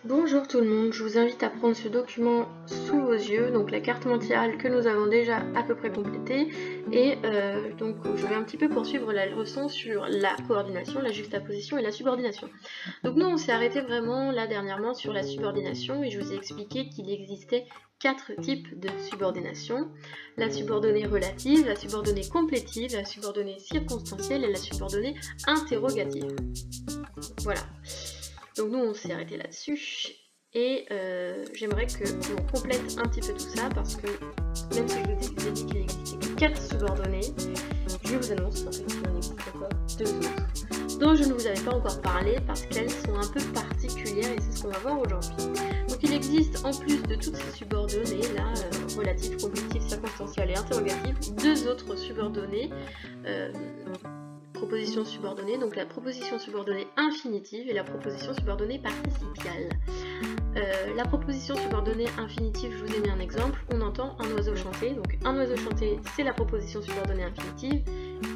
Bonjour tout le monde, je vous invite à prendre ce document sous vos yeux, donc la carte mentale que nous avons déjà à peu près complétée, et donc je vais un petit peu poursuivre la leçon sur la coordination, la juxtaposition et la subordination. Donc nous on s'est arrêté vraiment là dernièrement sur la subordination et je vous ai expliqué qu'il existait 4 types de subordination: la subordonnée relative, la subordonnée complétive, la subordonnée circonstancielle et la subordonnée interrogative. Voilà. Donc nous on s'est arrêté là-dessus et j'aimerais que l'on complète un petit peu tout ça parce que même si je vous ai dit qu'il n'existait que 4 subordonnées, je vous annonce en fait qu'il en existe encore 2 autres dont je ne vous avais pas encore parlé parce qu'elles sont un peu particulières et c'est ce qu'on va voir aujourd'hui. Donc il existe en plus de toutes ces subordonnées là, relatives, complétives, circonstancielles et interrogatives, 2 autres subordonnées. Proposition subordonnée, donc la proposition subordonnée infinitive et la proposition subordonnée participiale. La proposition subordonnée infinitive, je vous ai mis un exemple, on entend un oiseau chanter, donc un oiseau chanter c'est la proposition subordonnée infinitive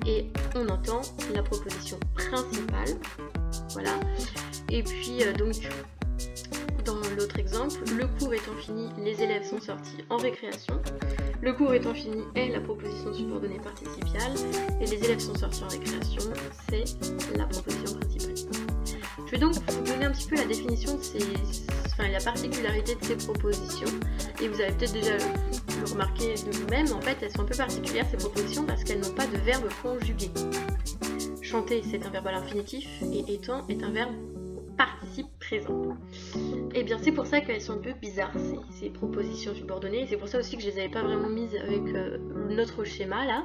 et on entend la proposition principale, voilà. Et puis donc dans l'autre exemple, le cours étant fini, les élèves sont sortis en récréation. Le cours étant fini est la proposition subordonnée participiale et les élèves sont sortis en récréation, c'est la proposition principale. Je vais donc vous donner un petit peu la définition de la particularité de ces propositions et vous avez peut-être déjà le remarqué de vous-même, en fait elles sont un peu particulières ces propositions parce qu'elles n'ont pas de verbe conjugué. Chanter c'est un verbe à l'infinitif et étant est un verbe participe présent. Et bien c'est pour ça qu'elles sont un peu bizarres ces propositions subordonnées et c'est pour ça aussi que je les avais pas vraiment mises avec notre schéma là.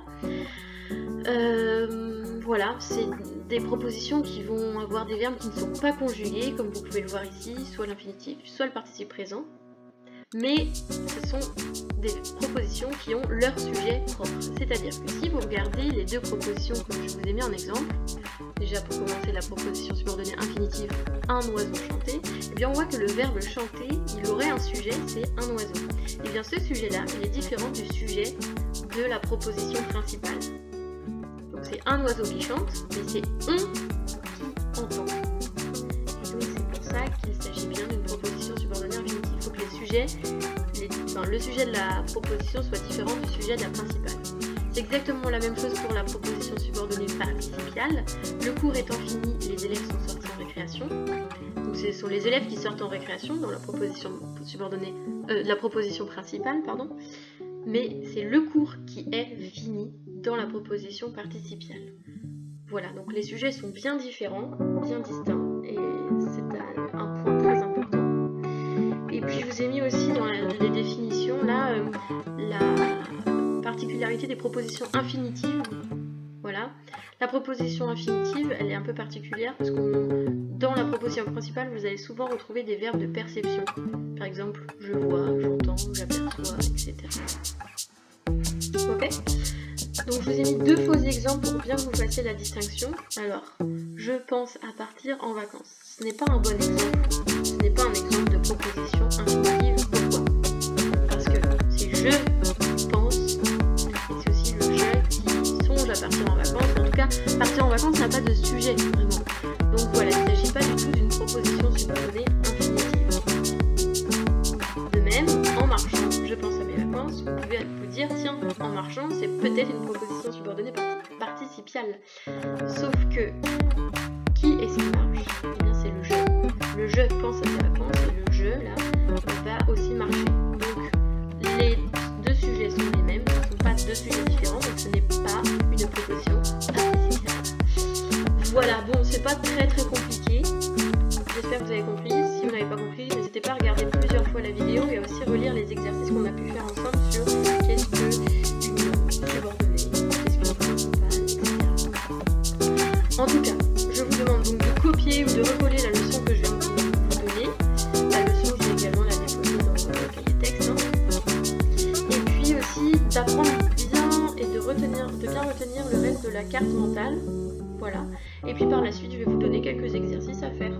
Voilà, c'est des propositions qui vont avoir des verbes qui ne sont pas conjugués comme vous pouvez le voir ici, soit l'infinitif, soit le participe présent. Mais ce sont des propositions qui ont leur sujet propre. C'est-à-dire que si vous regardez les 2 propositions que je vous ai mis en exemple, déjà pour commencer la proposition subordonnée infinitive, un oiseau chanter, et bien on voit que le verbe chanter, il aurait un sujet, c'est un oiseau. Et bien ce sujet-là, il est différent du sujet de la proposition principale. Donc c'est un oiseau qui chante, mais c'est on qui entend. Et donc c'est pour ça qu'il s'agit bien d'une proposition subordonnée infinitive. Il faut que le sujet de la proposition soit différent du sujet de la principale. C'est exactement la même chose pour la proposition subordonnée participiale. Le cours étant fini, les élèves sont sortis en récréation. Donc ce sont les élèves qui sortent en récréation dans la proposition subordonnée, la proposition principale, pardon. Mais c'est le cours qui est fini dans la proposition participiale. Voilà, donc les sujets sont bien différents, bien distincts, et c'est un point très important. Et puis je vous ai mis aussi dans les définitions là la particularité des propositions infinitives. Voilà. La proposition infinitive, elle est un peu particulière parce que dans la proposition principale, vous allez souvent retrouver des verbes de perception. Par exemple, je vois, j'entends, j'aperçois, etc. Ok ? Donc je vous ai mis 2 faux exemples pour bien que vous fassiez la distinction. Alors, je pense à partir en vacances. Ce n'est pas un bon exemple. Ce n'est pas un exemple de proposition infinitive. Pourquoi ? Parce que c'est je pense, et c'est aussi le je qui songe à partir en vacances. En tout cas, partir en vacances n'a pas de sujet, vraiment. Donc voilà, il ne s'agit pas du tout d'une proposition subordonnée infinitive. De même, en marchant, je pense à mes vacances, vous pouvez vous dire, tiens, en marchant, c'est peut-être une proposition subordonnée participiale. Sauf que, qui est-ce qui marche ? Eh bien, c'est le je. Le je pense à ses vacances et le je, là, va aussi marcher. Donc, les 2 sujets sont les mêmes, ce ne sont pas 2 sujets différents, donc ce n'est pas une proposition participiale. Voilà, bon, c'est pas très compliqué. J'espère que vous avez compris. Si vous n'avez pas compris, n'hésitez pas à regarder plusieurs fois la vidéo et à aussi relire les exercices qu'on a pu faire ensemble sur qu'est-ce qu'une subordonnée, qu'est-ce qu'une principale, etc. En tout cas, je vous demande donc de copier ou de recoller la leçon que je viens de vous donner. La leçon, je vais également la déposer dans le cahier texte. Et puis aussi d'apprendre bien et de bien retenir le reste de la carte mentale. Voilà. Et puis par la suite, je vais vous donner quelques exercices à faire.